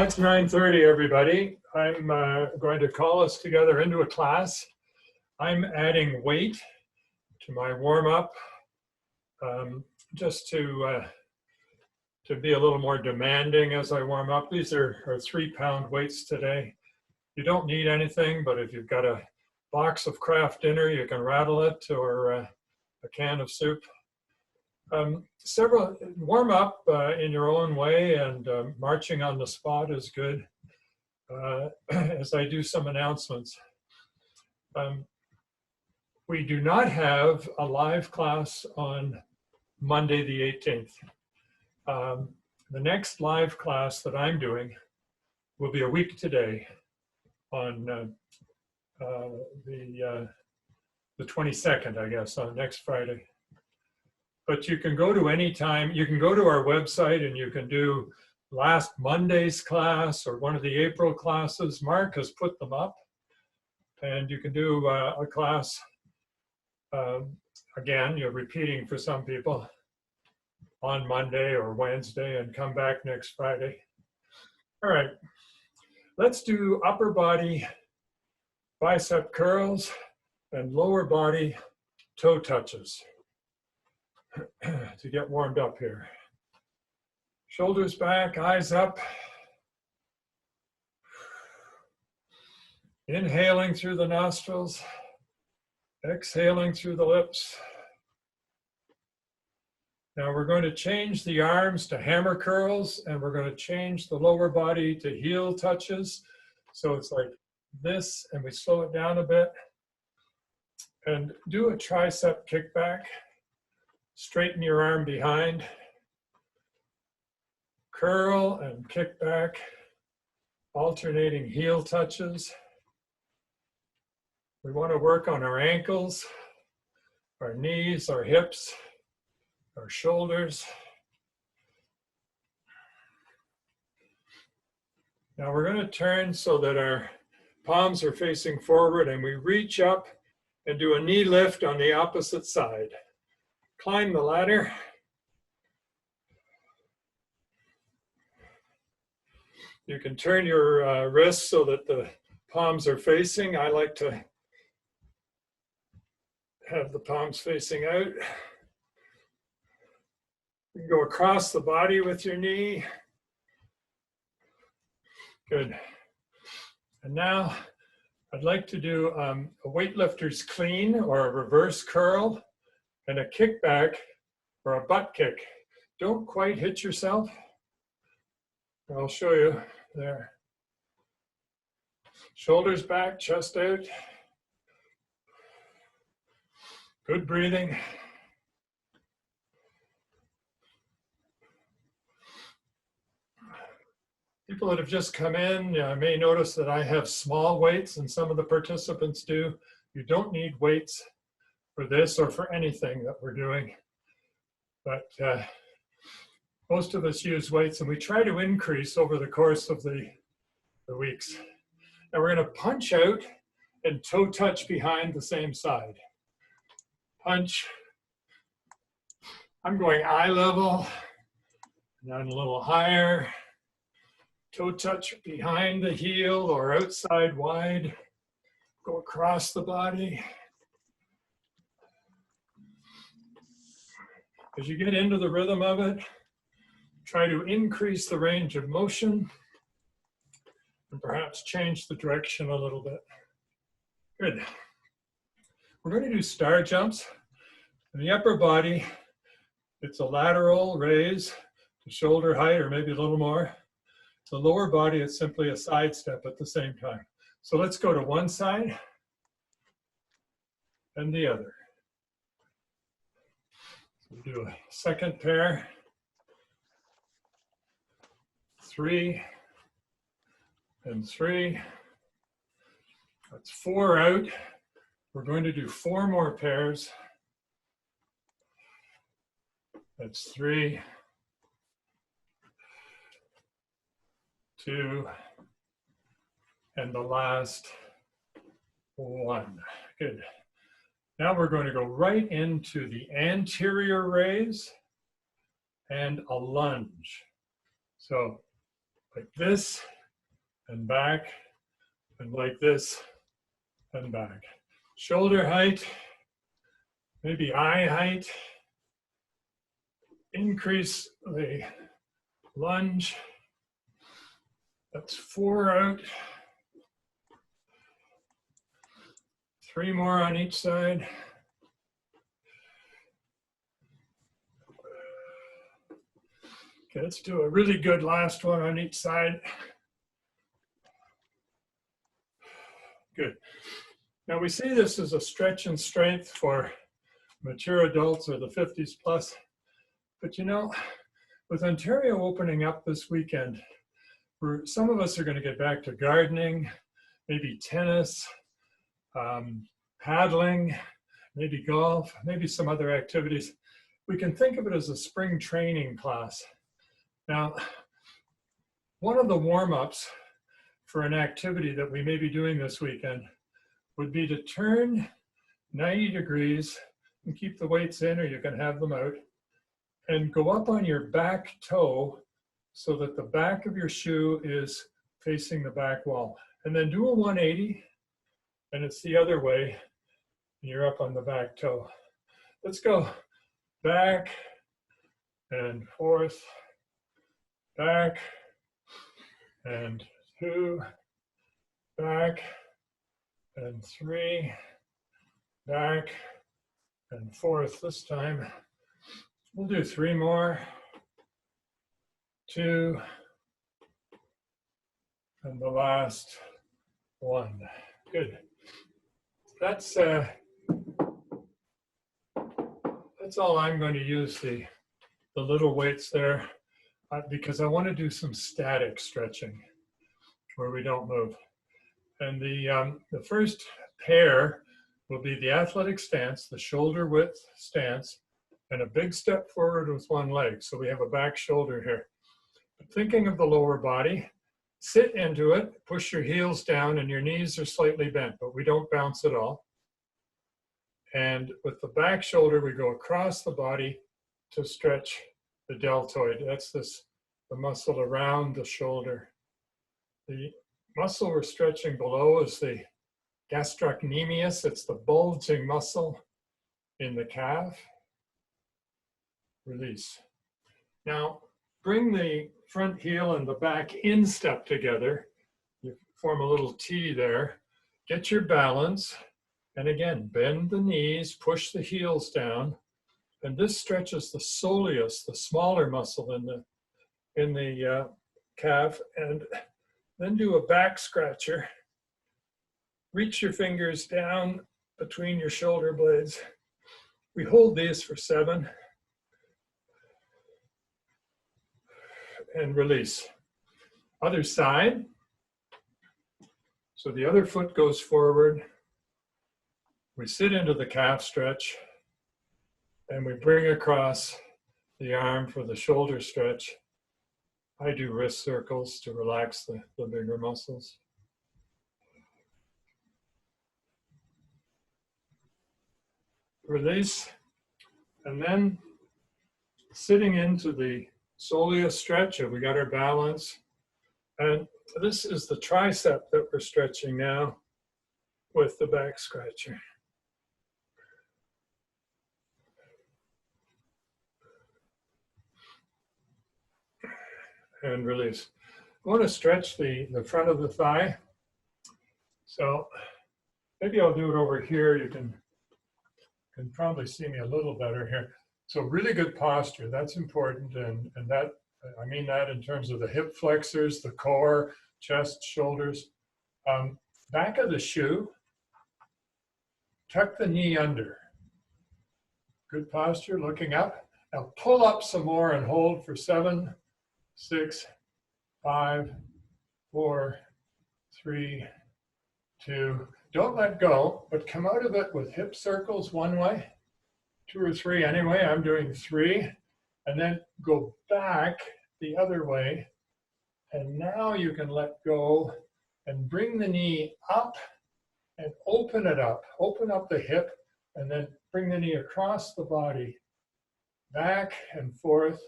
it's 9:30, everybody. I'm going to call us together into a class. I'm adding weight to my warm-up just to be a little more demanding as I warm up. These are 3-pound weights today. You don't need anything, but if you've got a box of Kraft dinner, you can rattle it, or a can of soup. Several warm up in your own way, and marching on the spot is good. As I do some announcements, we do not have a live class on Monday the 18th. The next live class that I'm doing will be a week today on the 22nd, I guess, on next Friday. But you can go to any time, you can go to our website and you can do last Monday's class or one of the April classes. Mark has put them up, and you can do a class, again, you're repeating for some people, on Monday or Wednesday and come back next Friday. All right, let's do upper body bicep curls and lower body toe touches to get warmed up here. Shoulders back, eyes up. Inhaling through the nostrils, exhaling through the lips. Now we're going to change the arms to hammer curls, and we're going to change the lower body to heel touches. So it's like this, and we slow it down a bit. And do a tricep kickback. Straighten your arm behind. Curl and kick back, alternating heel touches. We want to work on our ankles, our knees, our hips, our shoulders. Now we're going to turn so that our palms are facing forward, and we reach up and do a knee lift on the opposite side. Climb the ladder. You can turn your wrists so that the palms are facing. I like to have the palms facing out. You can go across the body with your knee. Good. And now I'd like to do a weightlifter's clean or a reverse curl and a kickback or a butt kick. Don't quite hit yourself. I'll show you there. Shoulders back, chest out. Good breathing. People that have just come in may notice that I have small weights, and some of the participants do. You don't need weights for this or for anything that we're doing. But most of us use weights, and we try to increase over the course of the weeks. Now we're going to punch out and toe touch behind the same side. Punch. I'm going eye level, and then a little higher. Toe touch behind the heel or outside wide. Go across the body. As you get into the rhythm of it, try to increase the range of motion and perhaps change the direction a little bit. Good. We're going to do star jumps. In the upper body, it's a lateral raise to shoulder height or maybe a little more. The lower body is simply a side step at the same time. So let's go to one side and the other. So we do a second pair. 3 and 3. That's 4 out. We're going to do 4 more pairs. That's 3, 2, and the last 1. Good. Now we're going to go right into the anterior raise and a lunge. So like this, and back, and like this, and back. Shoulder height, maybe eye height. Increase the lunge. That's 4 out. 3 more on each side. Okay, let's do a really good last one on each side. Good. Now we see this as a stretch and strength for mature adults or the 50s plus. But you know, with Ontario opening up this weekend, some of us are going to get back to gardening, maybe tennis, paddling, maybe golf, maybe some other activities. We can think of it as a spring training class. Now, one of the warm-ups for an activity that we may be doing this weekend would be to turn 90 degrees and keep the weights in, or you can have them out, and go up on your back toe so that the back of your shoe is facing the back wall. And then do a 180, and it's the other way, and you're up on the back toe. Let's go back and forth, back and 2, back and 3, back and forth this time. We'll do 3 more, 2, and the last 1. Good. That's all I'm going to use the little weights there because I want to do some static stretching where we don't move. And the first pair will be the athletic stance, the shoulder width stance, and a big step forward with one leg. So we have a back shoulder here. But thinking of the lower body, sit into it, push your heels down, and your knees are slightly bent, but we don't bounce at all. And with the back shoulder, we go across the body to stretch the deltoid. That's the muscle around the shoulder. The muscle we're stretching below is the gastrocnemius. It's the bulging muscle in the calf. Release. Now, bring the front heel and the back instep together. You form a little T there. Get your balance. And again, bend the knees, push the heels down. And this stretches the soleus, the smaller muscle in the calf. And then do a back scratcher. Reach your fingers down between your shoulder blades. We hold these for 7. And release. Other side. So the other foot goes forward. We sit into the calf stretch and we bring across the arm for the shoulder stretch. I do wrist circles to relax the bigger muscles. Release. And then sitting into the soleus stretch, we got our balance. And this is the tricep that we're stretching now with the back scratcher. And release. I want to stretch the front of the thigh. So maybe I'll do it over here. You can probably see me a little better here. So really good posture, that's important. And that, I mean that in terms of the hip flexors, the core, chest, shoulders. Back of the shoe, tuck the knee under. Good posture, looking up. Now pull up some more and hold for 7, 6, 5, 4, 3, 2. Don't let go, but come out of it with hip circles one way, 2 or 3 anyway. I'm doing 3, and then go back the other way. And now you can let go and bring the knee up and open it up. Open up the hip and then bring the knee across the body, back and forth,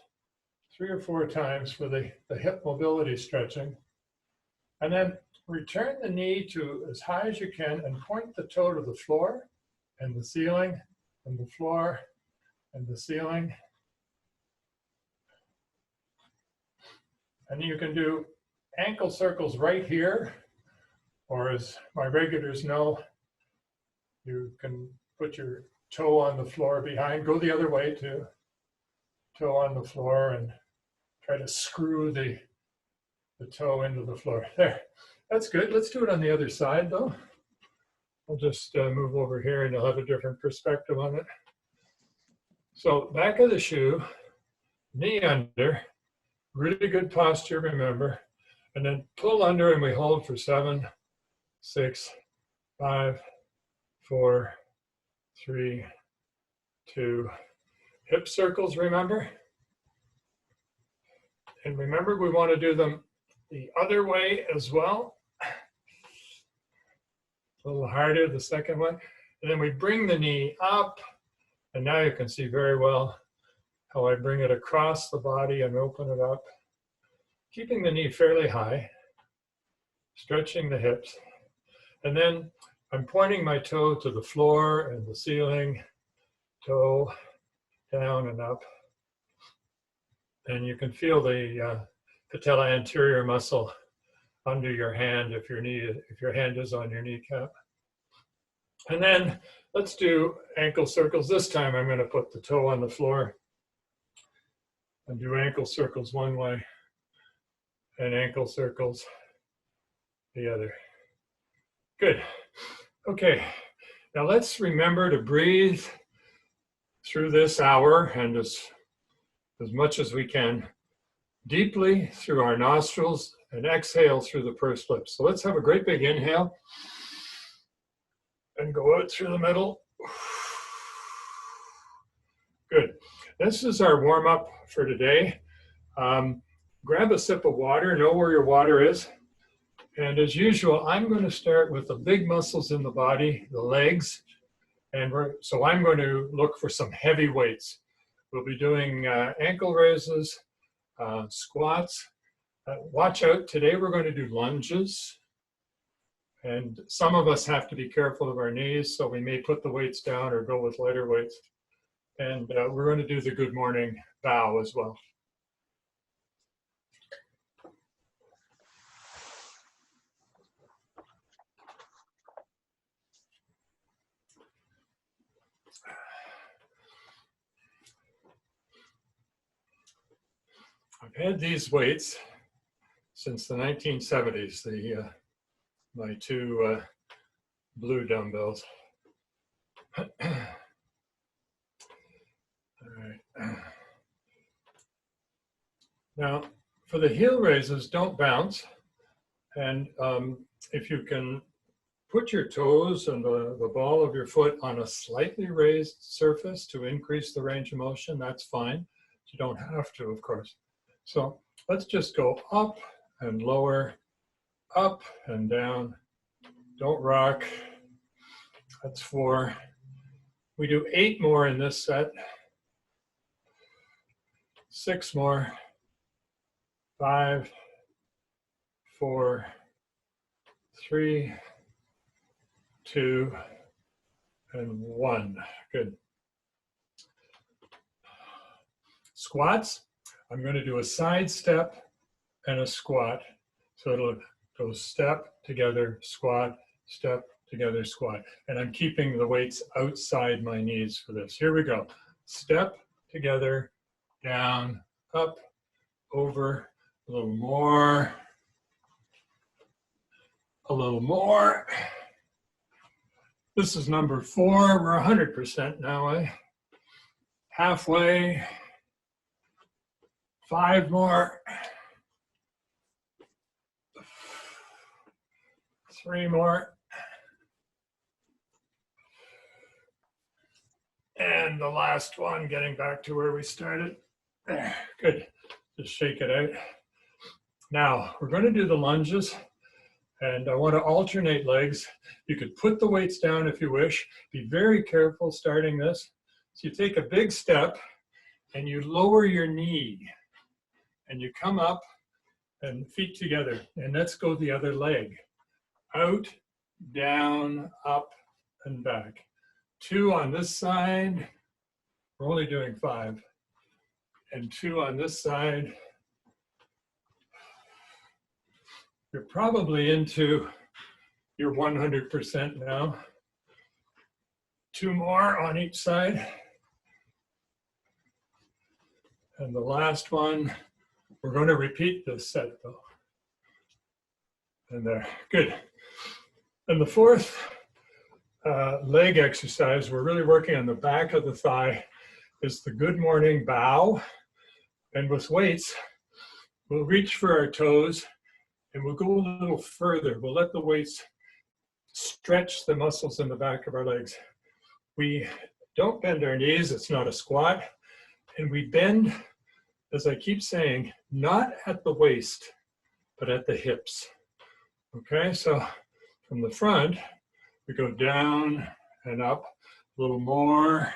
3 or 4 times for the hip mobility stretching. And then return the knee to as high as you can and point the toe to the floor and the ceiling and the floor and the ceiling. And you can do ankle circles right here, or as my regulars know, you can put your toe on the floor behind, go the other way too, toe on the floor and try to screw the toe into the floor. There, that's good. Let's do it on the other side though. I'll just move over here and you'll have a different perspective on it. So back of the shoe, knee under, really good posture, remember, and then pull under and we hold for 7, 6, 5, 4, 3, 2, hip circles, remember? And remember, we want to do them the other way as well. A little harder, the second one. And then we bring the knee up, and now you can see very well how I bring it across the body and open it up, keeping the knee fairly high, stretching the hips. And then I'm pointing my toe to the floor and the ceiling, toe down and up. And you can feel the patella anterior muscle under your hand if your hand is on your kneecap. And then let's do ankle circles. This time I'm going to put the toe on the floor and do ankle circles one way and ankle circles the other. Good. Okay. Now let's remember to breathe through this hour and as much as we can, deeply through our nostrils and exhale through the pursed lips. So let's have a great big inhale and go out through the middle. Good. This is our warm-up for today. Grab a sip of water, know where your water is. And as usual, I'm going to start with the big muscles in the body, the legs. And so I'm going to look for some heavy weights. We'll be doing ankle raises, squats. Watch out, today we're going to do lunges. And some of us have to be careful of our knees, so we may put the weights down or go with lighter weights. And we're going to do the good morning bow as well. I've had these weights since the 1970s, my two blue dumbbells. All right. Now, for the heel raises, don't bounce. And if you can put your toes and the ball of your foot on a slightly raised surface to increase the range of motion, that's fine. You don't have to, of course. So let's just go up and lower, up and down. Don't rock. That's 4. We do 8 more in this set. 6 more. 5, 4, 3, 2, and 1. Good. Squats. I'm going to do a side step and a squat. So it'll go step together, squat, step together, squat. And I'm keeping the weights outside my knees for this. Here we go. Step together, down, up, over, a little more, a little more. This is number 4. We're 100% now, eh? Halfway. 5 more. 3 more. And the last one, getting back to where we started. There, good. Just shake it out. Now, we're going to do the lunges, and I want to alternate legs. You could put the weights down if you wish. Be very careful starting this. So you take a big step, and you lower your knee. And you come up and feet together. And let's go the other leg. Out, down, up, and back. 2 on this side. We're only doing 5. And 2 on this side. You're probably into your 100% now. 2 more on each side. And the last one, we're going to repeat this set though. And there, good. And the fourth leg exercise, we're really working on the back of the thigh, is the good morning bow. And with weights, we'll reach for our toes and we'll go a little further. We'll let the weights stretch the muscles in the back of our legs. We don't bend our knees, it's not a squat. And we bend, as I keep saying, not at the waist, but at the hips. Okay, so from the front, we go down and up, a little more,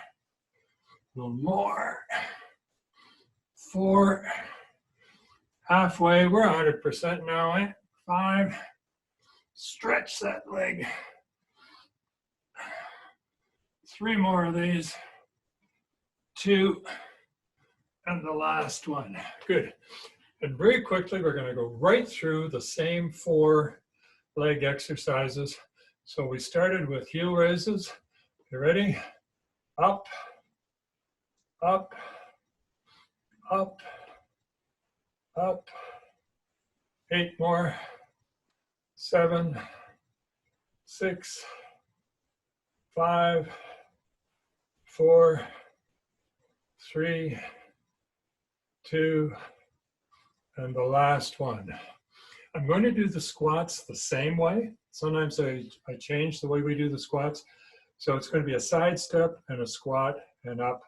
4, halfway, we're 100% now, eh? 5, stretch that leg. 3 more of these, 2, and the last one. Good. And very quickly, we're going to go right through the same 4 leg exercises. So we started with heel raises. You ready? Up, up, up, up. 8 more. 7, 6, 5, 4, 3, 2, and the last one. I'm going to do the squats the same way. Sometimes I change the way we do the squats. So it's going to be a side step and a squat and up,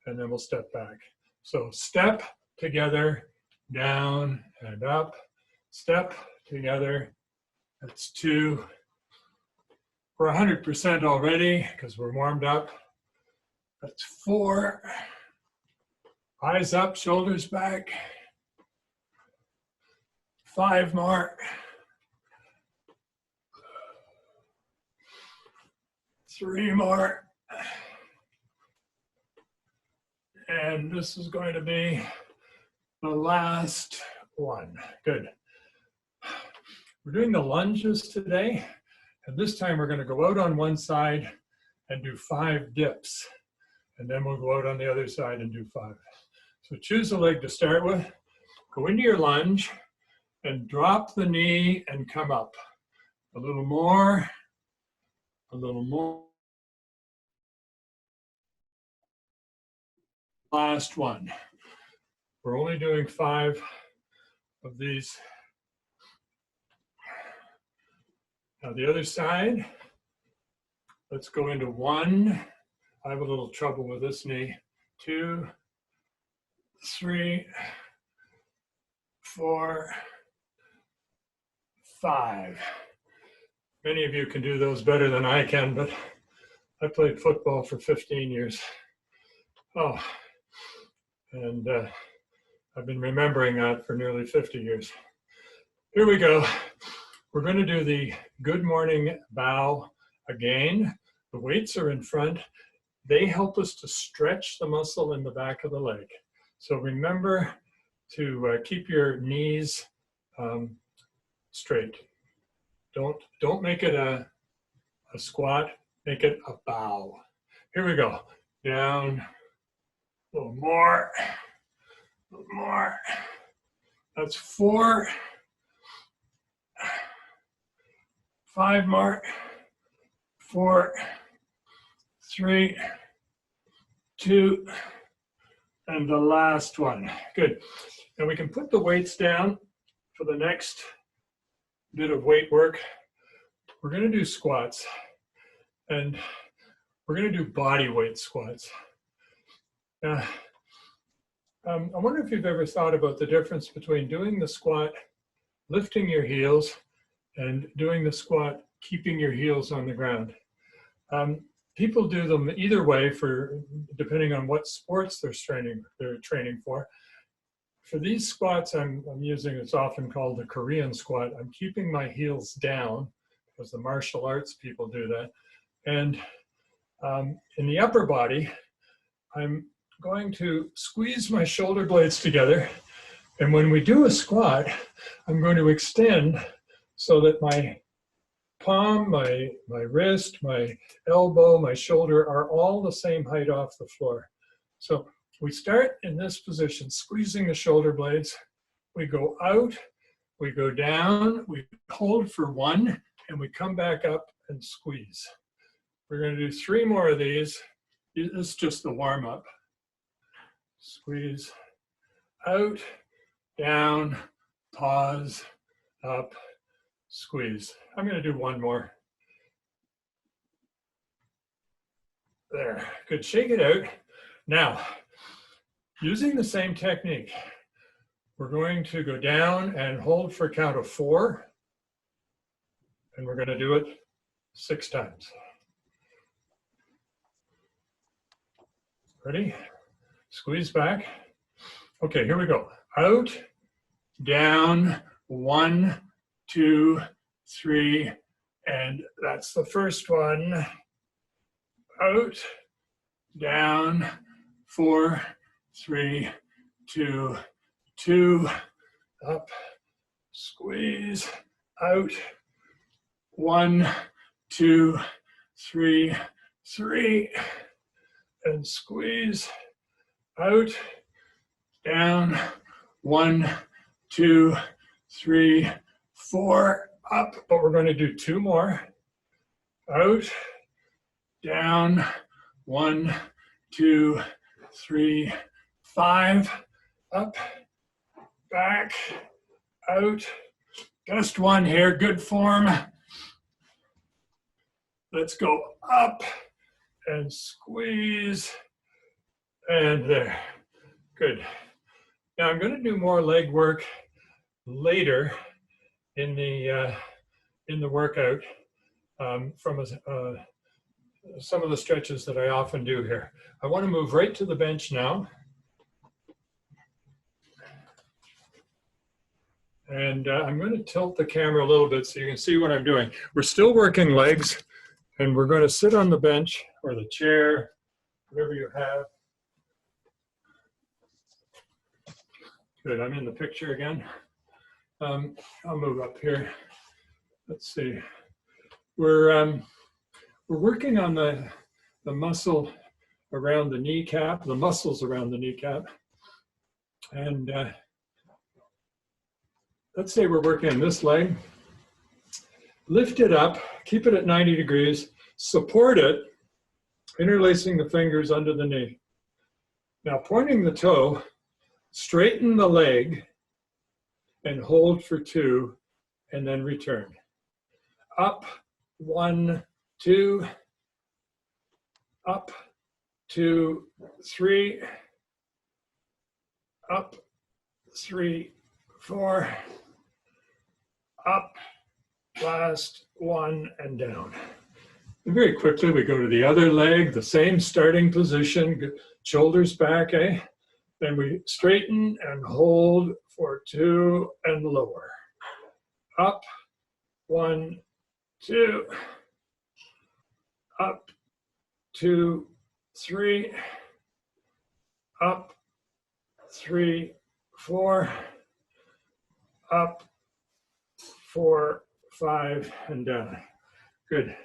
and then we'll step back. So step together, down and up, step together. That's 2. We're 100% already because we're warmed up. That's 4. Eyes up, shoulders back. 5 more. 3 more. And this is going to be the last one. Good. We're doing the lunges today. And this time we're going to go out on one side and do 5 dips. And then we'll go out on the other side and do 5. So choose a leg to start with. Go into your lunge and drop the knee and come up. A little more. A little more. Last one. We're only doing 5 of these. Now the other side, let's go into 1. I have a little trouble with this knee. 2, 3, 4, 5. Many of you can do those better than I can, but I played football for 15 years. Oh, and I've been remembering that for nearly 50 years. Here we go. We're going to do the good morning bow again. The weights are in front. They help us to stretch the muscle in the back of the leg. So remember to keep your knees straight. Don't make it a squat, make it a bow. Here we go. Down, a little more, a little more. That's 4. 5 more. 4, 3, 2, and the last one. Good. And we can put the weights down for the next bit of weight work. We're going to do squats, and we're going to do body weight squats. I wonder if you've ever thought about the difference between doing the squat, lifting your heels, and doing the squat, keeping your heels on the ground. People do them either way, depending on what sports they're training for. for these squats I'm using, it's often called the Korean squat. I'm keeping my heels down because the martial arts people do that. And in the upper body, I'm going to squeeze my shoulder blades together. And when we do a squat, I'm going to extend so that my palm, my wrist, my elbow, my shoulder are all the same height off the floor. So we start in this position, squeezing the shoulder blades. We go out, we go down, we hold for 1, and we come back up and squeeze. We're going to do 3 more of these. This is just the warm-up. Squeeze, out, down, pause, up, squeeze. I'm going to do 1 more. There, good, shake it out. Now, using the same technique, we're going to go down and hold for a count of 4, and we're going to do it 6 times. Ready? Squeeze back. Okay, here we go. Out, down, 1, 2, 3, and that's the first one. Out, down, 4, 3, 2, 2, up, squeeze, out, 1, 2, 3, 3, and squeeze, out, down, 1, 2, 3, 4, up, but we're going to do 2 more. Out, down, 1, 2, 3, 5, up, back, out, just 1 here, good form. Let's go up and squeeze, and there, good. Now I'm going to do more leg work later in the workout from some of the stretches that I often do here. I want to move right to the bench now. And I'm going to tilt the camera a little bit so you can see what I'm doing. We're still working legs, and we're going to sit on the bench or the chair, whatever you have. Good, I'm in the picture again. I'll move up here. Let's see. We're working on the muscle around the kneecap, the muscles around the kneecap. And let's say we're working on this leg. Lift it up, keep it at 90 degrees, support it, interlacing the fingers under the knee. Now pointing the toe, straighten the leg and hold for 2 and then return. Up, 1, 2, up, 2, 3, up, 3, 4, up, last 1, and down. And very quickly we go to the other leg, the same starting position, shoulders back, eh? Then we straighten and hold for 2 and lower. Up, 1, 2, up, 2, 3, up, 3, 4, up, 4, 5, and down. Good.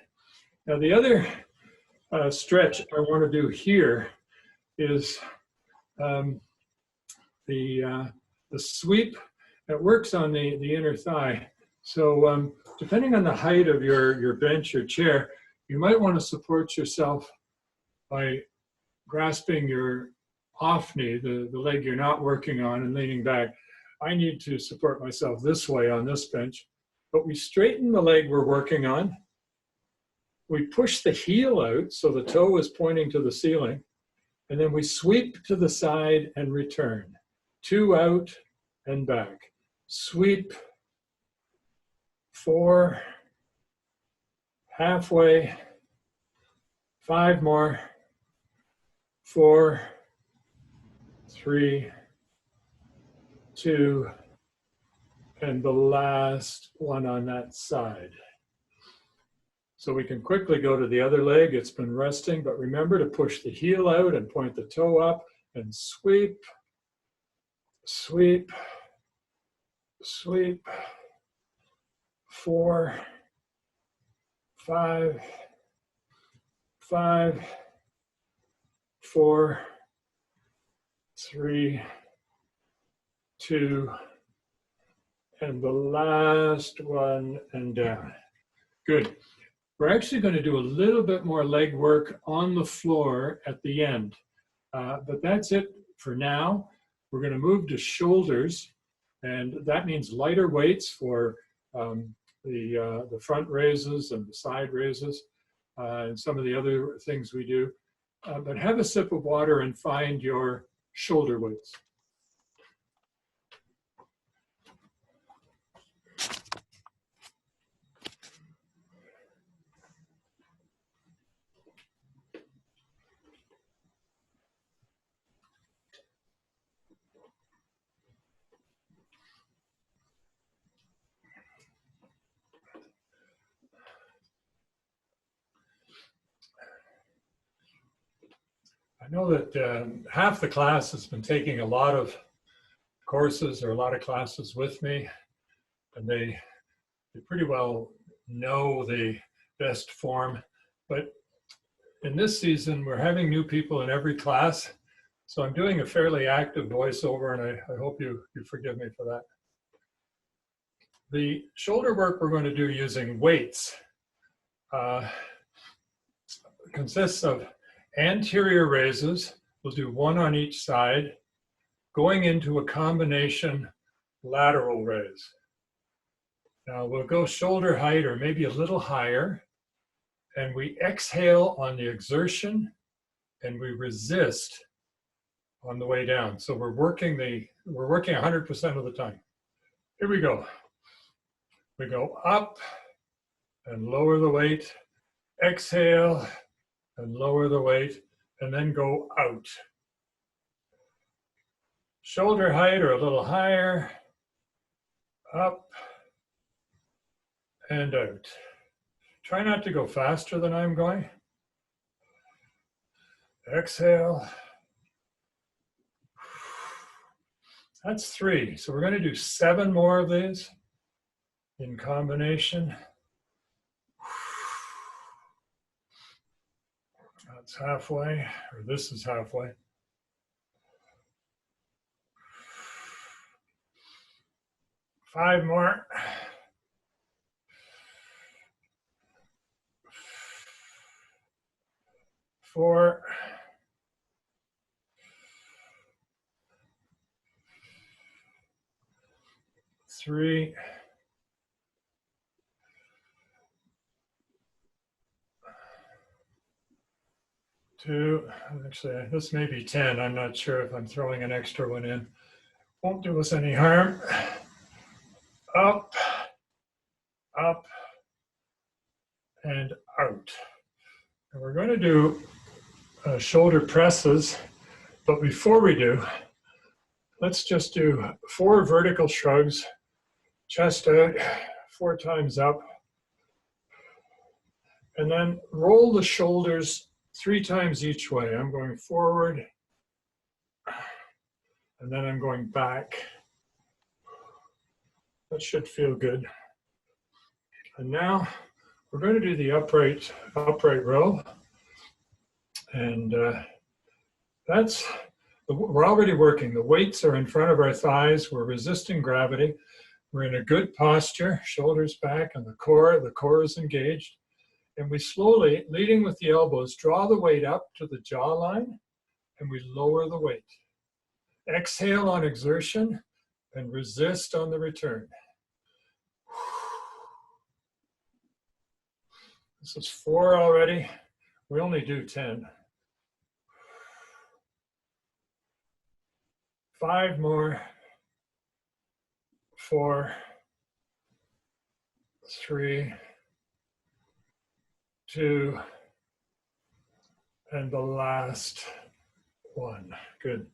Now the other stretch I want to do here is the sweep that works on the inner thigh. So depending on the height of your bench or chair, you might want to support yourself by grasping your off knee, the leg you're not working on, and leaning back. I need to support myself this way on this bench, but we straighten the leg we're working on. We push the heel out so the toe is pointing to the ceiling, and then we sweep to the side and return. 2 out and back. Sweep, 4, halfway, 5 more, 4, 3, 2, and the last one on that side. So we can quickly go to the other leg. It's been resting, but remember to push the heel out and point the toe up and sweep, sweep, sweep. 4, 5, 5, 4, 3, 2, and the last one and down. Good. We're actually going to do a little bit more leg work on the floor at the end, but that's it for now. We're going to move to shoulders, and that means lighter weights for the front raises and the side raises and some of the other things we do. But have a sip of water and find your shoulder weights. I know that half the class has been taking a lot of courses or a lot of classes with me, and they pretty well know the best form. But in this season, we're having new people in every class, so I'm doing a fairly active voiceover, and I hope you forgive me for that. The shoulder work we're going to do using weights consists of anterior raises. We'll do one on each side, going into a combination lateral raise. Now we'll go shoulder height or maybe a little higher, and we exhale on the exertion and we resist on the way down. So we're working 100% of the time. Here we go. We go up and lower the weight, exhale and lower the weight, and then go out. Shoulder height or a little higher, up and out. Try not to go faster than I'm going. Exhale. That's 3. So we're going to do 7 more of these in combination. That's halfway, or this is halfway. Five more. 4. 3. 2. Actually, this may be 10. I'm not sure if I'm throwing an extra one in. Won't do us any harm. Up, up, and out. And we're going to do shoulder presses, but before we do, let's just do 4 vertical shrugs, chest out, 4 times up, and then roll the shoulders 3 times each way. I'm going forward, and then I'm going back. That should feel good. And now we're going to do the upright row. And we're already working. The weights are in front of our thighs. We're resisting gravity. We're in a good posture, shoulders back, and the core is engaged. And we slowly, leading with the elbows, draw the weight up to the jawline, and we lower the weight. Exhale on exertion, and resist on the return. This is 4 already. We only do 10. 5 more. 4, 3, 2, and the last one. Good.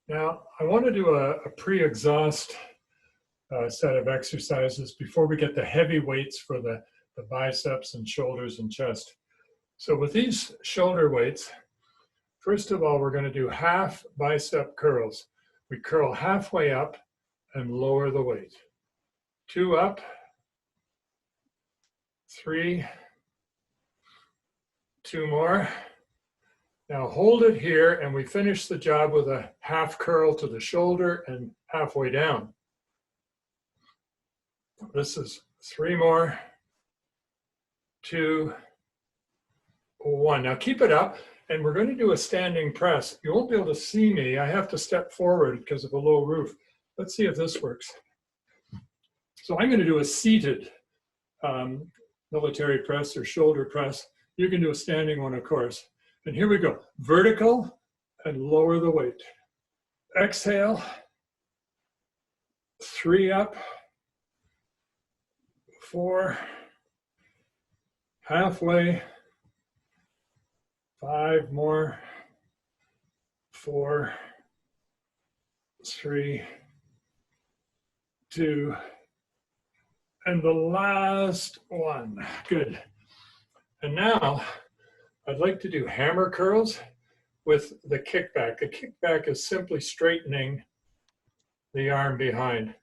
Now, I want to do a pre-exhaust set of exercises before we get the heavy weights for the biceps and shoulders and chest. So with these shoulder weights, first of all, we're going to do half bicep curls. We curl halfway up and lower the weight. 2 up, 3, 2 more. Now hold it here and we finish the job with a half curl to the shoulder and halfway down. This is 3 more, 2, 1. Now keep it up and we're going to do a standing press. You won't be able to see me. I have to step forward because of a low roof. Let's see if this works. So I'm going to do a seated military press or shoulder press. You can do a standing one, of course. And here we go. Vertical and lower the weight. Exhale. 3 up. 4. Halfway. 5 more. 4. 3. 2. And the last one. Good. And now I'd like to do hammer curls with the kickback. The kickback is simply straightening the arm behind.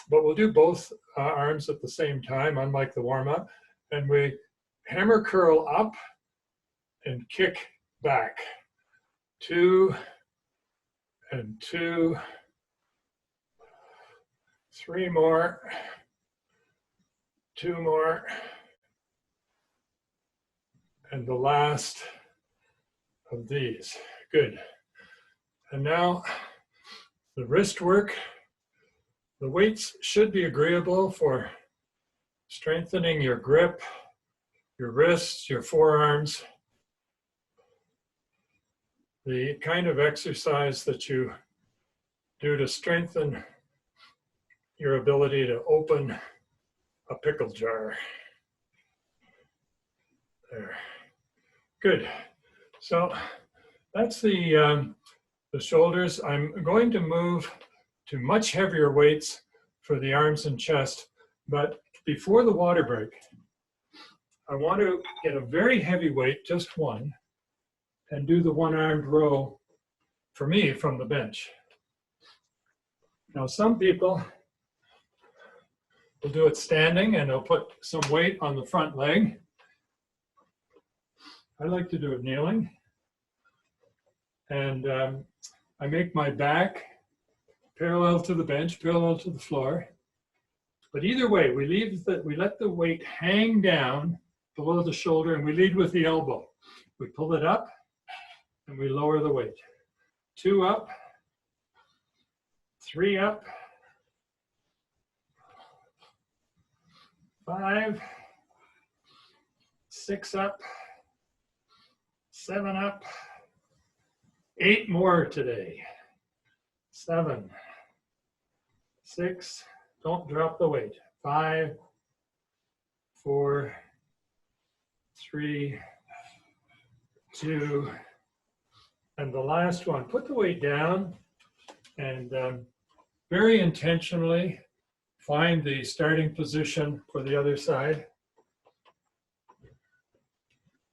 But we'll do both arms at the same time, unlike the warm-up. And we hammer curl up and kick back. 2 and 2. 3 more. 2 more. And the last of these. Good. And now the wrist work. The weights should be agreeable for strengthening your grip, your wrists, your forearms. The kind of exercise that you do to strengthen your ability to open a pickle jar. There. Good. So that's the shoulders. I'm going to move to much heavier weights for the arms and chest. But before the water break, I want to get a very heavy weight, just one, and do the one-armed row for me from the bench. Now, some people will do it standing and they'll put some weight on the front leg. I like to do it kneeling. And I make my back parallel to the bench, parallel to the floor. But either way, we let the weight hang down below the shoulder and we lead with the elbow. We pull it up and we lower the weight. 2 up, 3 up, 5, 6 up, 7 up, 8 more today. 7, 6, don't drop the weight. 5, 4, 3, 2, and the last one. Put the weight down and very intentionally find the starting position for the other side.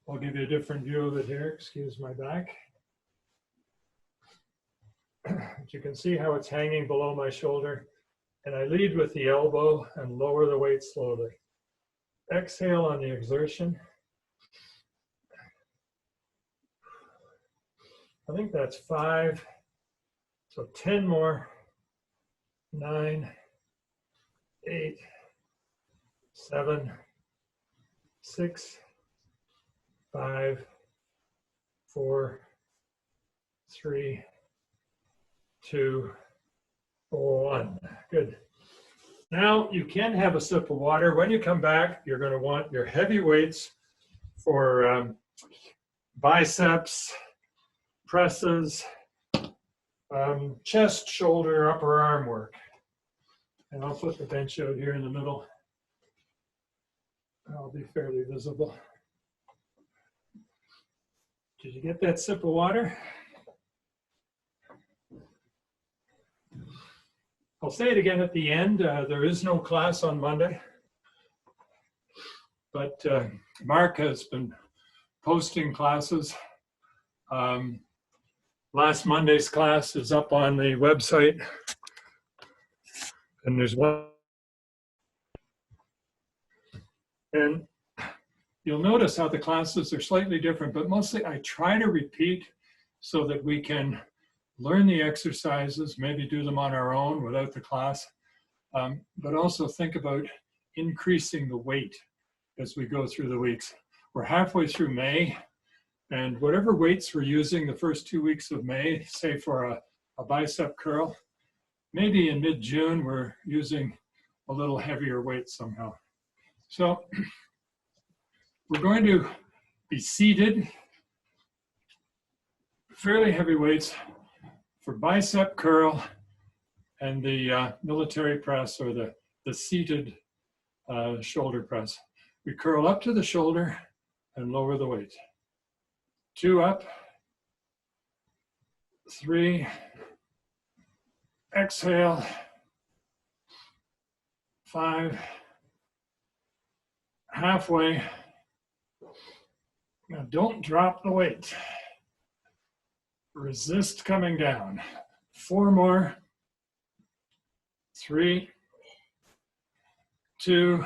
I'll give you a different view of it here. Excuse my back. But you can see how it's hanging below my shoulder. And I lead with the elbow and lower the weight slowly. Exhale on the exertion. I think that's 5. So 10 more. 9, 8, 7, 6, 5, 4, 3, 2, 1. Good. Now you can have a sip of water. When you come back, you're going to want your heavy weights for biceps, presses, chest, shoulder, upper arm work. And I'll put the bench out here in the middle. I'll be fairly visible. Did you get that sip of water? I'll say it again at the end. There is no class on Monday, but Mark has been posting classes. Last Monday's class is up on the website, and there's one. And you'll notice how the classes are slightly different, but mostly I try to repeat so that we can learn the exercises, maybe do them on our own without the class, but also think about increasing the weight as we go through the weeks. We're halfway through May, and whatever weights we're using the first 2 weeks of May, say for a bicep curl, maybe in mid-June we're using a little heavier weight somehow. So we're going to be seated, fairly heavy weights for bicep curl and the military press, or the seated shoulder press. We curl up to the shoulder and lower the weight. 2 up, 3, exhale, 5, halfway. Now don't drop the weight. Resist coming down. 4 more, 3, 2,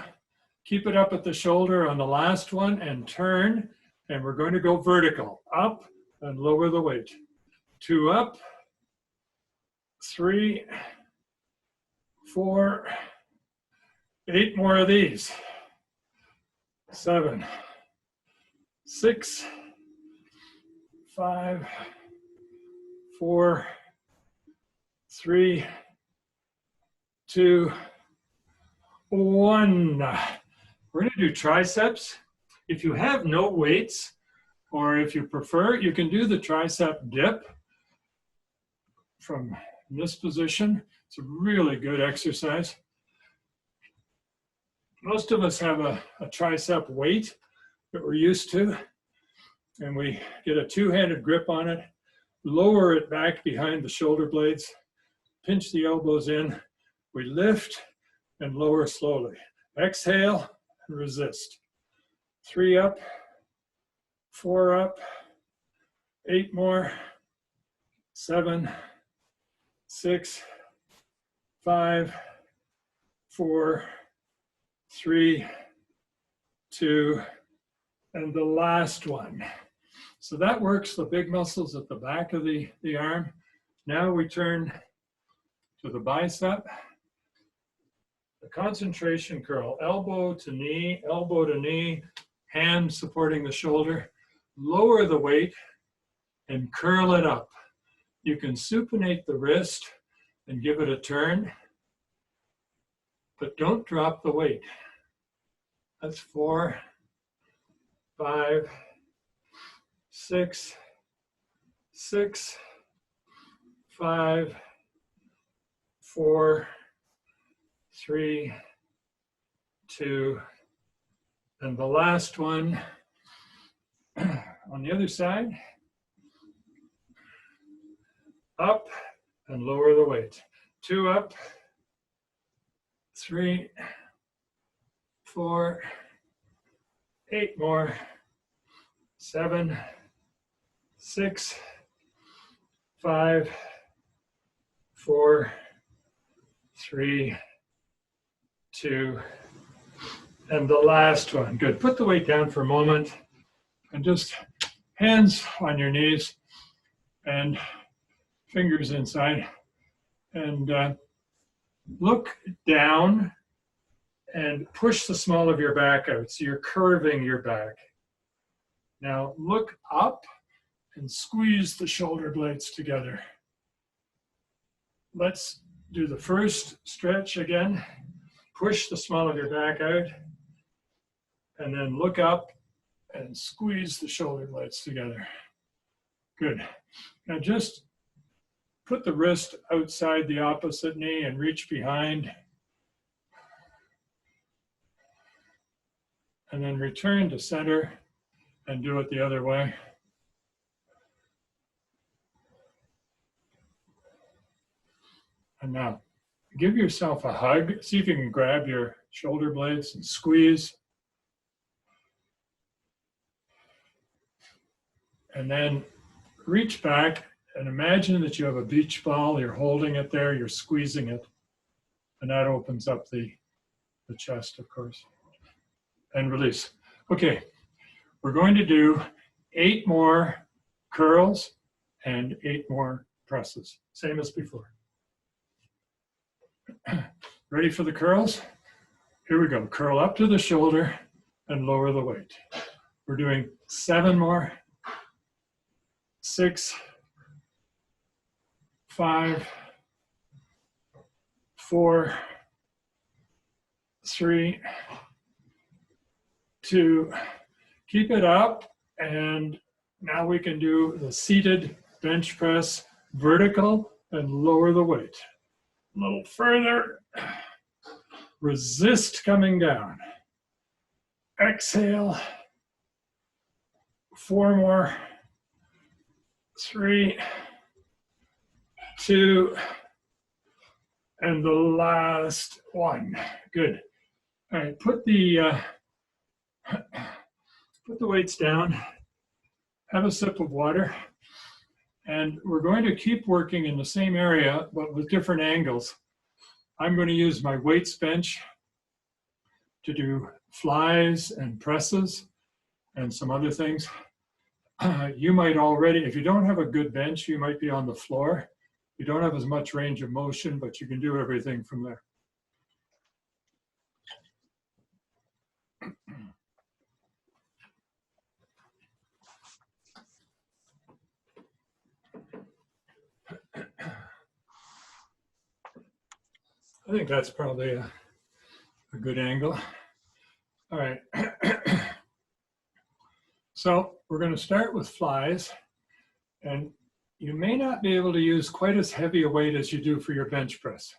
keep it up at the shoulder on the last one and turn. And we're going to go vertical, up and lower the weight. 2 up, 3, 4, 8 more of these. 7, 6, 5, 4, 3, 2, 1. We're going to do triceps. If you have no weights, or if you prefer, you can do the tricep dip from this position. It's a really good exercise. Most of us have a tricep weight that we're used to, and we get a 2-handed grip on it, lower it back behind the shoulder blades, pinch the elbows in, we lift and lower slowly. Exhale and resist. 3 up, 4 up, 8 more, 7, 6, 5, 4, 3, 2, and the last one. So that works the big muscles at the back of the arm. Now we turn to the bicep. The concentration curl, elbow to knee, hand supporting the shoulder. Lower the weight and curl it up. You can supinate the wrist and give it a turn, but don't drop the weight. That's 4, 5, 6, 6, 5, 4, 3, 2, and the last one on the other side. Up and lower the weight. 2 up, 3, 4, 8 more, 7, 6, 5, 4, 3, 2, and the last one. Good. Put the weight down for a moment and just hands on your knees and fingers inside, and look down and push the small of your back out. So you're curving your back. Now look up and squeeze the shoulder blades together. Let's do the first stretch again. Push the small of your back out, and then look up and squeeze the shoulder blades together. Good. Now just put the wrist outside the opposite knee and reach behind. And then return to center and do it the other way. And now give yourself a hug. See if you can grab your shoulder blades and squeeze. And then reach back and imagine that you have a beach ball. You're holding it there, you're squeezing it. And that opens up the chest, of course. And release. Okay, we're going to do 8 more curls and 8 more presses, same as before. Ready for the curls? Here we go. Curl up to the shoulder and lower the weight. We're doing 7 more. 6, 5, 4, 3, 2, keep it up, and now we can do the seated bench press, vertical, and lower the weight. A little further, resist coming down. Exhale, 4 more, 3, 2, and the last one. Good. All right, put the weights down, have a sip of water, and we're going to keep working in the same area, but with different angles. I'm going to use my weights bench to do flies and presses and some other things. You might already, if you don't have a good bench, you might be on the floor. You don't have as much range of motion, but you can do everything from there. I think that's probably a good angle. All right. So we're going to start with flies, and you may not be able to use quite as heavy a weight as you do for your bench press.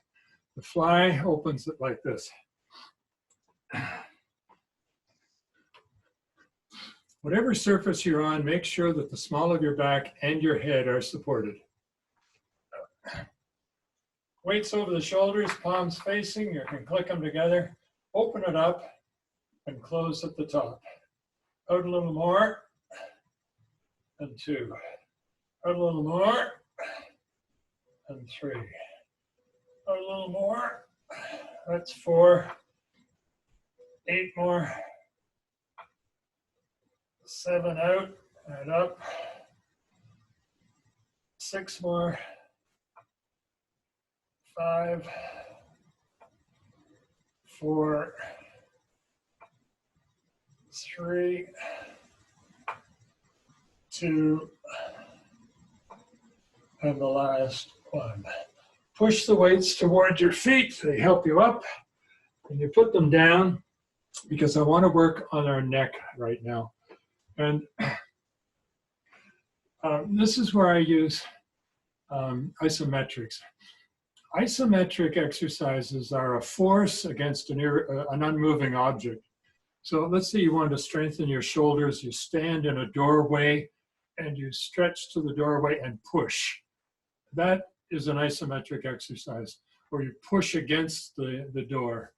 The fly opens it like this. Whatever surface you're on, make sure that the small of your back and your head are supported. Weights over the shoulders, palms facing, you can click them together, open it up, and close at the top. Out a little more, and 2. Out a little more, and 3. Out a little more, that's 4. 8 more. 7 out and up. 6 more. 5, 4, 3, 2, and the last one. Push the weights towards your feet. They help you up. And you put them down because I want to work on our neck right now. And this is where I use isometrics. Isometric exercises are a force against an unmoving object. So let's say you want to strengthen your shoulders. You stand in a doorway and you stretch to the doorway and push. That is an isometric exercise. Or you push against the door.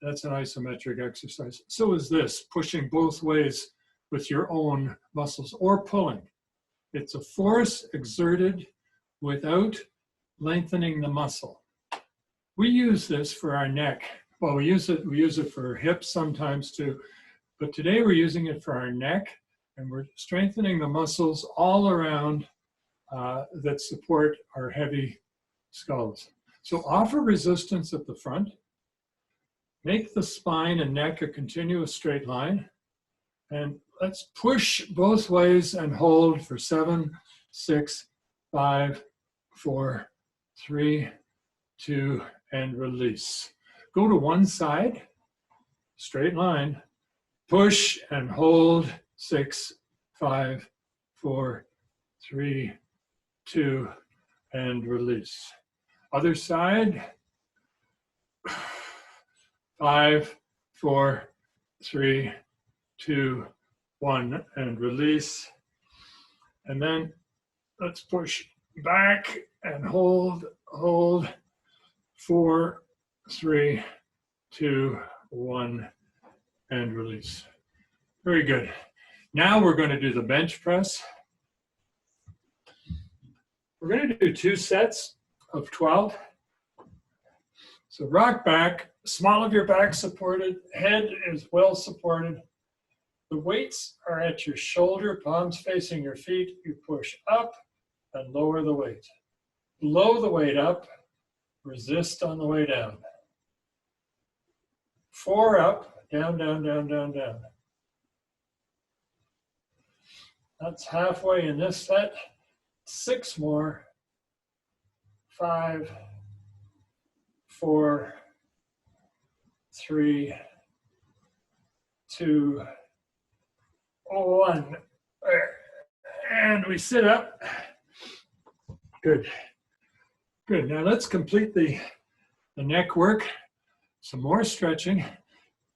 That's an isometric exercise. So is this, pushing both ways with your own muscles, or pulling. It's a force exerted without lengthening the muscle. We use this for our neck. Well, we use it for hips sometimes too, but today we're using it for our neck, and we're strengthening the muscles all around that support our heavy skulls. So offer resistance at the front. Make the spine and neck a continuous straight line. And let's push both ways and hold for 7, 6, 5, 4, 3, 2, and release. Go to one side, straight line, push and hold, 6, 5, 4, 3, 2, and release. Other side, 5, 4, 3, 2, 1, and release. And then let's push back and hold, 4, 3, 2, 1, and release. Very good. Now we're going to do the bench press. We're going to do 2 sets of 12. So rock back, small of your back supported, head is well supported. The weights are at your shoulder, palms facing your feet. You push up and lower the weight. Blow the weight up, resist on the way down. 4 up, down, down, down, down, down. That's halfway in this set. 6 more. 5, 4, 3, 2, 1. And we sit up. Good. Good. Now let's complete the neck work. Some more stretching.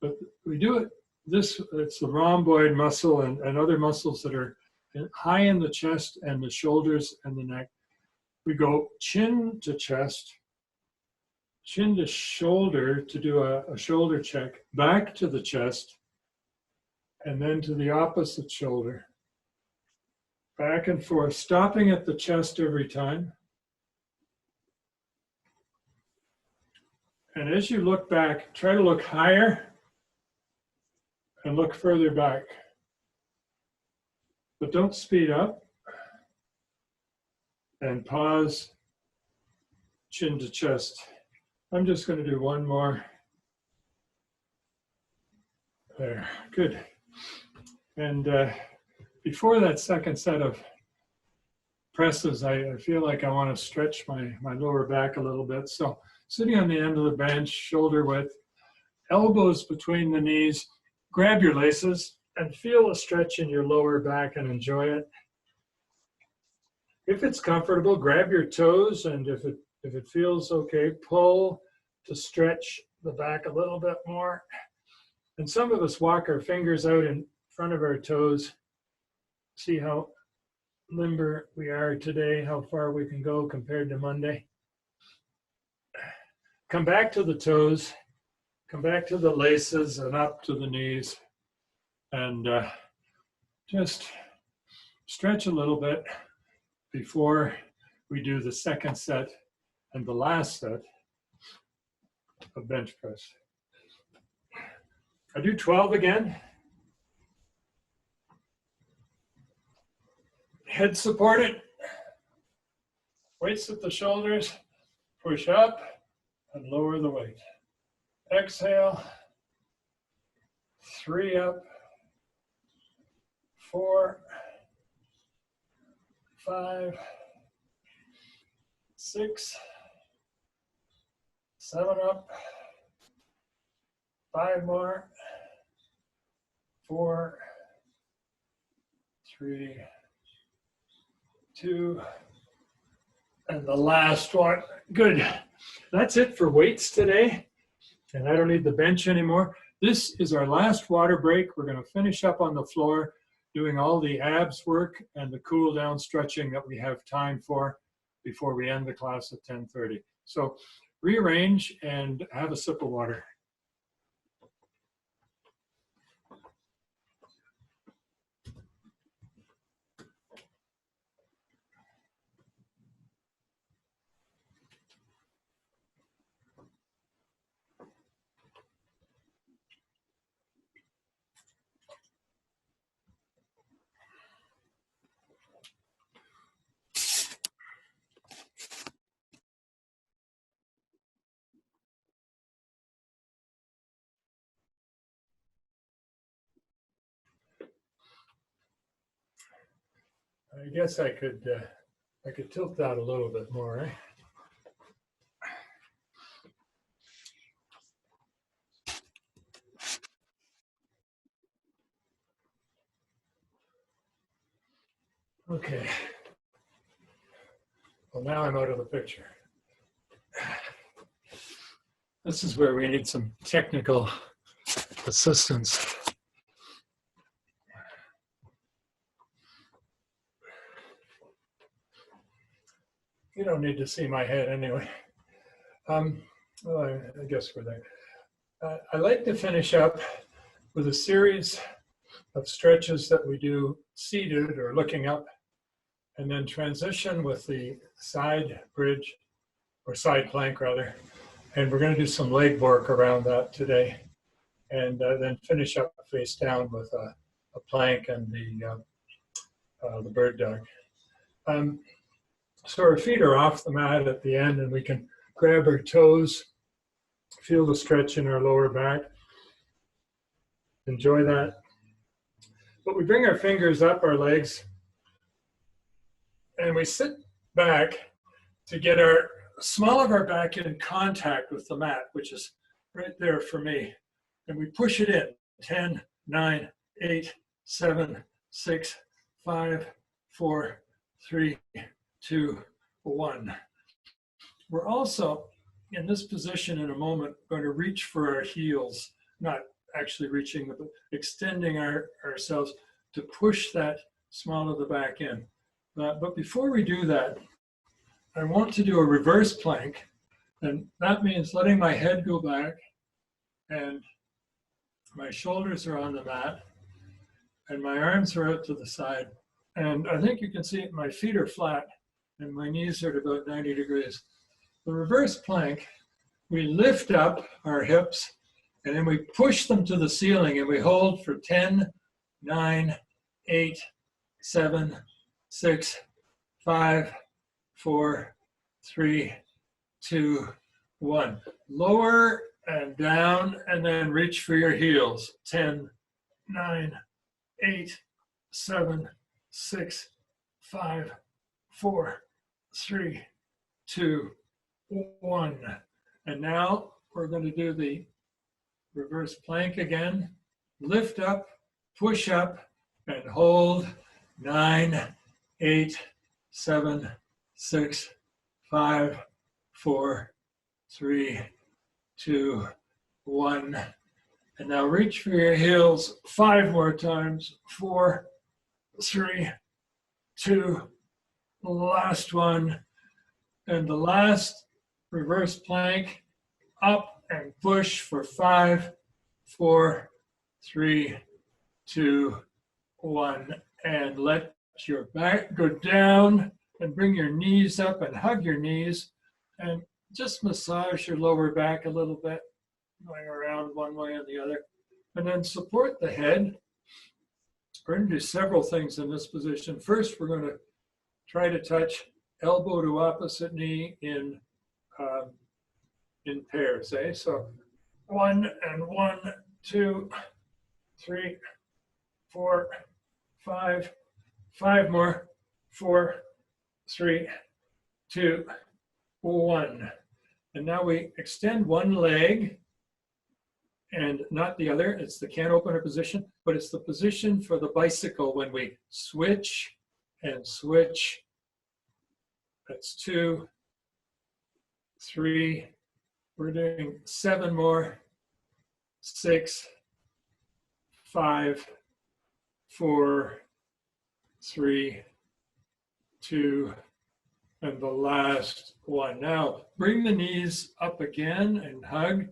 But we do it it's the rhomboid muscle and other muscles that are high in the chest and the shoulders and the neck. We go chin to chest, chin to shoulder to do a shoulder check, back to the chest, and then to the opposite shoulder. Back and forth, stopping at the chest every time. And as you look back, try to look higher and look further back. But don't speed up. And pause, chin to chest. I'm just going to do one more. There, good. And before that second set of presses, I feel like I want to stretch my lower back a little bit. So sitting on the end of the bench, shoulder width, elbows between the knees, grab your laces and feel a stretch in your lower back and enjoy it. If it's comfortable, grab your toes, and if it feels okay, pull to stretch the back a little bit more. And some of us walk our fingers out in front of our toes. See how limber we are today, how far we can go compared to Monday. Come back to the toes, come back to the laces and up to the knees, and just stretch a little bit before we do the second set and the last set of bench press. I do 12 again. Head supported, weights at the shoulders, push up and lower the weight. Exhale, 3 up, 4, 5, 6, 7 up, 5 more, 4, 3, 2, and the last one. Good. That's it for weights today. And I don't need the bench anymore. This is our last water break. We're going to finish up on the floor doing all the abs work and the cool down stretching that we have time for before we end the class at 10:30. So rearrange and have a sip of water. I guess I could tilt that a little bit more, eh? Okay. Well, now I'm out of the picture. This is where we need some technical assistance. You don't need to see my head anyway. Well, I guess we're there. I like to finish up with a series of stretches that we do seated or looking up, and then transition with the side bridge, or side plank rather. And we're going to do some leg work around that today, and then finish up face down with a plank and the bird dog. So our feet are off the mat at the end, and we can grab our toes, feel the stretch in our lower back. Enjoy that. But we bring our fingers up our legs, and we sit back to get our small of our back in contact with the mat, which is right there for me. And we push it in. 10, 9, 8, 7, 6, 5, 4, 3, 2, 1. We're also in this position in a moment going to reach for our heels, not actually reaching, but extending ourselves to push that small of the back in. But before we do that, I want to do a reverse plank, and that means letting my head go back and my shoulders are on the mat and my arms are out to the side. And I think you can see my feet are flat and my knees are at about 90 degrees. The reverse plank, we lift up our hips and then we push them to the ceiling and we hold for 10, 9, 8, 7, 6, 5, 4, 3, 2, 1. Lower and down, and then reach for your heels. 10, 9, 8, 7, 6, 5, 4, 3, 2, 1. And now we're going to do the reverse plank again. Lift up, push up, and hold. 9, 8, 7, 6, 5, 4, 3, 2, 1. And now reach for your heels 5 more times. 4, 3, 2, the last one. And the last reverse plank, up and push for 5, 4, 3, 2, 1. And let your back go down and bring your knees up and hug your knees and just massage your lower back a little bit, going around one way and the other. And then support the head. We're going to do several things in this position. First, we're going to try to touch elbow to opposite knee in pairs. So 1 and 1, 2, 3, 4, 5, 5 more. 4, 3, 2, 1. And now we extend one leg and not the other. It's the can opener position, but it's the position for the bicycle when we switch and switch. That's 2, 3. We're doing 7 more. 6, 5, 4, 3, 2, and the last one. Now, bring the knees up again and hug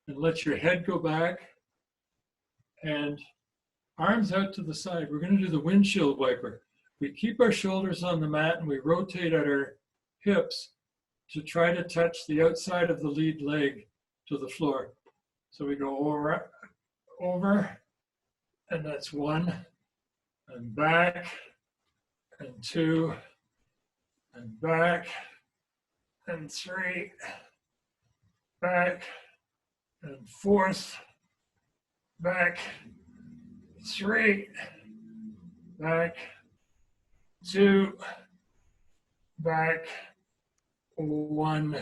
and let your head go back and arms out to the side. We're going to do the windshield wiper. We keep our shoulders on the mat and we rotate at our hips to try to touch the outside of the lead leg to the floor. So we go over, and that's 1, and back, and 2, and back, and 3, back, and 4th, back, 3, back, 2, back, 1,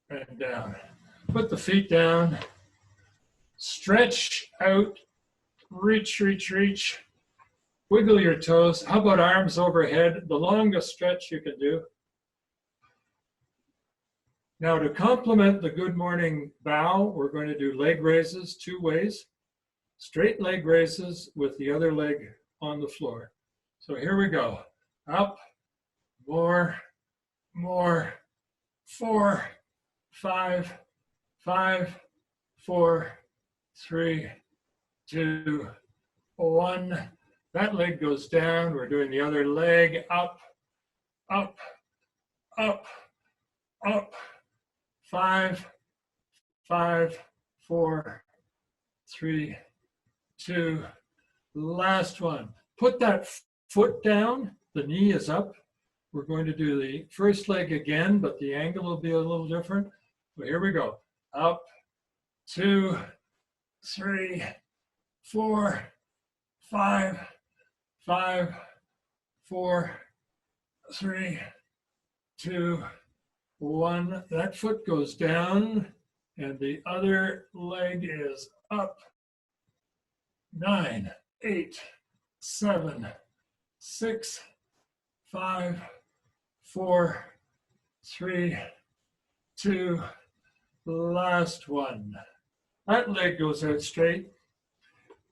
and down. Put the feet down, stretch out, reach, reach, reach. Wiggle your toes. How about arms overhead? The longest stretch you can do. Now to complement the good morning bow, we're going to do leg raises 2 ways. Straight leg raises with the other leg on the floor. So here we go. Up, more, 4, 5, 5, 4, 3, 2, 1. That leg goes down. We're doing the other leg. Up, up, up, up. 5, 5, 4, 3, 2. Last one. Put that foot down. The knee is up. We're going to do the first leg again, but the angle will be a little different. So here we go. Up, 2, 3, 4, 5, 5, 4, 3, 2, 1. That foot goes down and the other leg is up. 9, 8, 7, 6, 5, 4, 3, 2, last one. That leg goes out straight.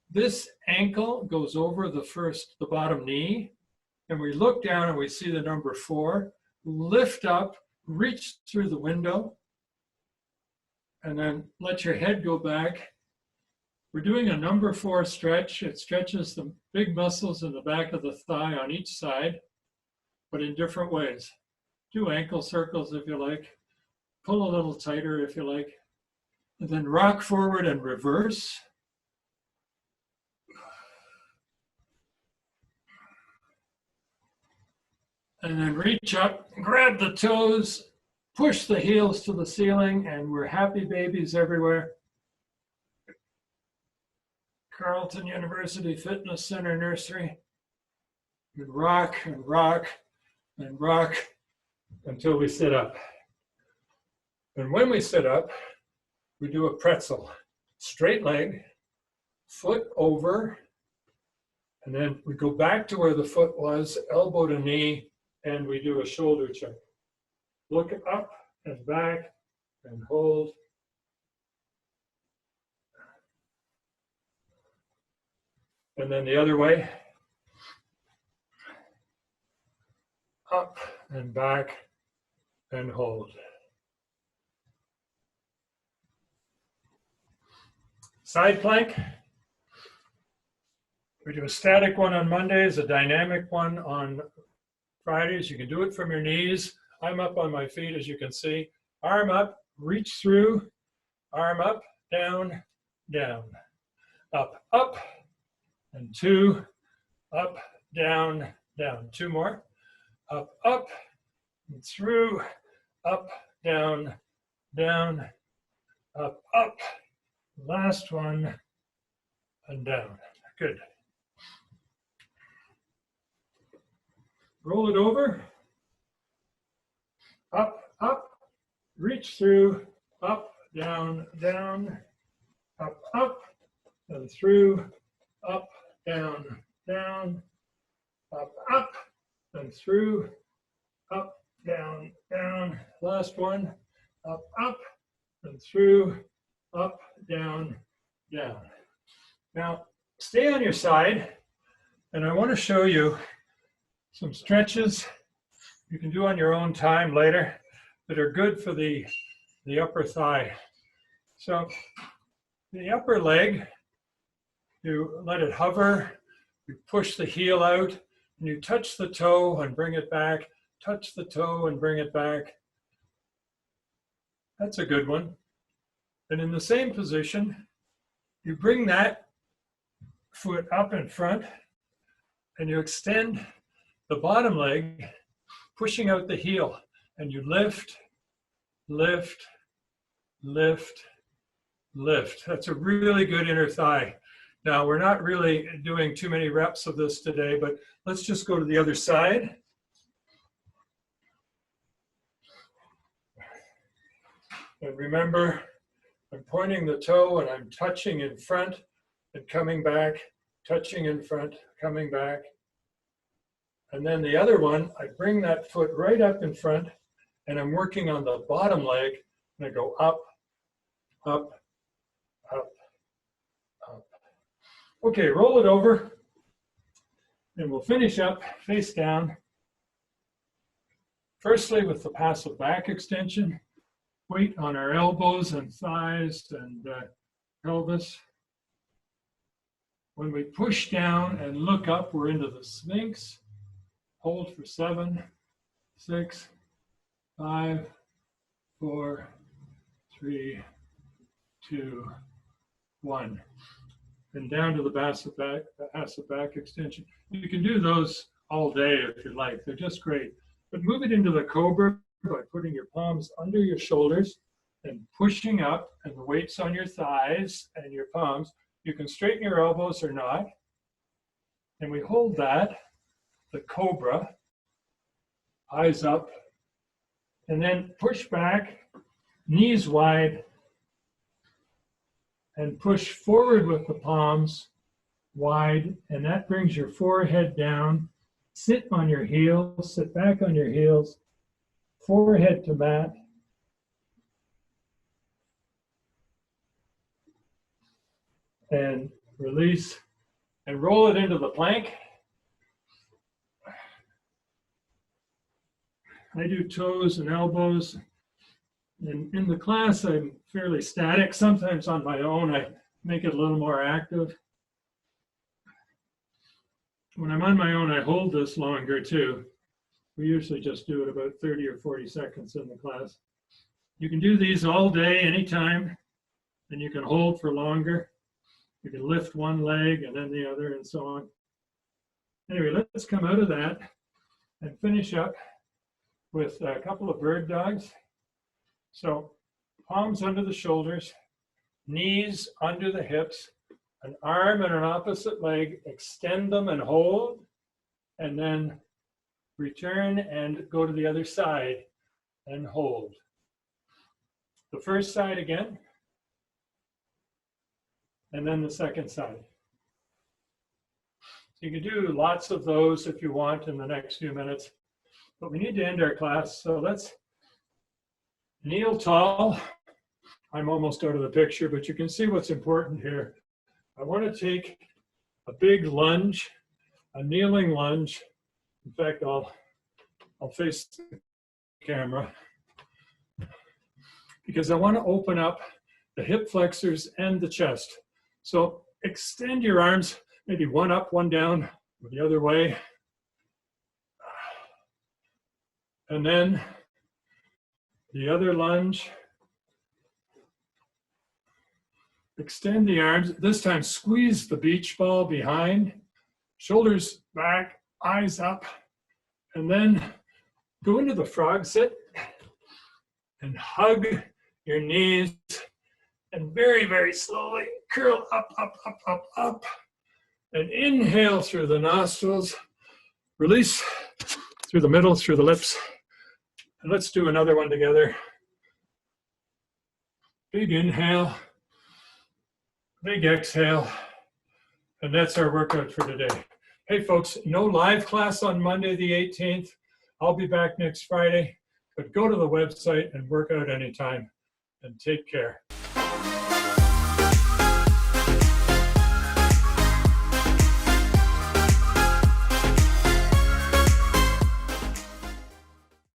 This ankle goes over the bottom knee, and we look down and we see the number 4. Lift up, reach through the window, and then let your head go back. We're doing a number 4 stretch. It stretches the big muscles in the back of the thigh on each side, but in different ways. Do ankle circles if you like. Pull a little tighter if you like. And then rock forward and reverse. And then reach up, grab the toes, push the heels to the ceiling, and we're happy babies everywhere. Carleton University Fitness Center Nursery. And rock and rock and rock until we sit up. And when we sit up, we do a pretzel. Straight leg, foot over, and then we go back to where the foot was, elbow to knee, and we do a shoulder check. Look up and back and hold. And then the other way. Up and back and hold. Side plank. We do a static one on Mondays, a dynamic one on Fridays. You can do it from your knees. I'm up on my feet, as you can see. Arm up, reach through, arm up, down, down, up, up, and 2, up, down, down. 2 more. Up, up, and through, up, down, down, up, up. Last one, and down. Good. Roll it over. Up, up, reach through, up, down, down, up, up, and through, up, down, down, up, up, and through, up, down, down. Last one, up, up, and through, up, down, down. Now, stay on your side, and I want to show you some stretches you can do on your own time later that are good for the upper thigh. So the upper leg, you let it hover, you push the heel out, and you touch the toe and bring it back, touch the toe and bring it back. That's a good one. And in the same position, you bring that foot up in front and you extend the bottom leg, pushing out the heel, and you lift, lift, lift, lift. That's a really good inner thigh. Now, we're not really doing too many reps of this today, but let's just go to the other side. And remember, I'm pointing the toe and I'm touching in front and coming back, touching in front, coming back. And then the other one, I bring that foot right up in front and I'm working on the bottom leg and I go up, up, up, up. Okay, roll it over and we'll finish up face down. Firstly, with the passive back extension. weight on our elbows and thighs and pelvis. When we push down and look up, we're into the Sphinx. Hold for 7, 6, 5, 4, 3, 2, 1. And down to the passive back extension. You can do those all day if you like. They're just great. But move it into the cobra by putting your palms under your shoulders and pushing up, and the weight's on your thighs and your palms. You can straighten your elbows or not. And we hold that, the cobra, eyes up, and then push back, knees wide, and push forward with the palms wide, and that brings your forehead down. Sit on your heels, sit back on your heels, forehead to mat. And release and roll it into the plank. I do toes and elbows. And in the class, I'm fairly static. Sometimes on my own, I make it a little more active. When I'm on my own, I hold this longer too. We usually just do it about 30 or 40 seconds in the class. You can do these all day, anytime, and you can hold for longer. You can lift one leg and then the other and so on. Anyway, let's come out of that and finish up with a couple of bird dogs. So palms under the shoulders, knees under the hips, an arm and an opposite leg, extend them and hold, and then return and go to the other side and hold. The first side again, and then the second side. So you can do lots of those if you want in the next few minutes, but we need to end our class, so let's kneel tall. I'm almost out of the picture, but you can see what's important here. I want to take a big lunge, a kneeling lunge. In fact, I'll face the camera because I want to open up the hip flexors and the chest. So extend your arms, maybe one up, one down, or the other way. And then the other lunge. Extend the arms. This time, squeeze the beach ball behind, shoulders back, eyes up, and then go into the frog sit and hug your knees and very, very slowly curl up, up, up, up, up, and inhale through the nostrils, release through the middle, through the lips. And let's do another one together. Big inhale, big exhale, and that's our workout for today. Hey folks, no live class on Monday the 18th. I'll be back next Friday, but go to the website and work out anytime, and take care.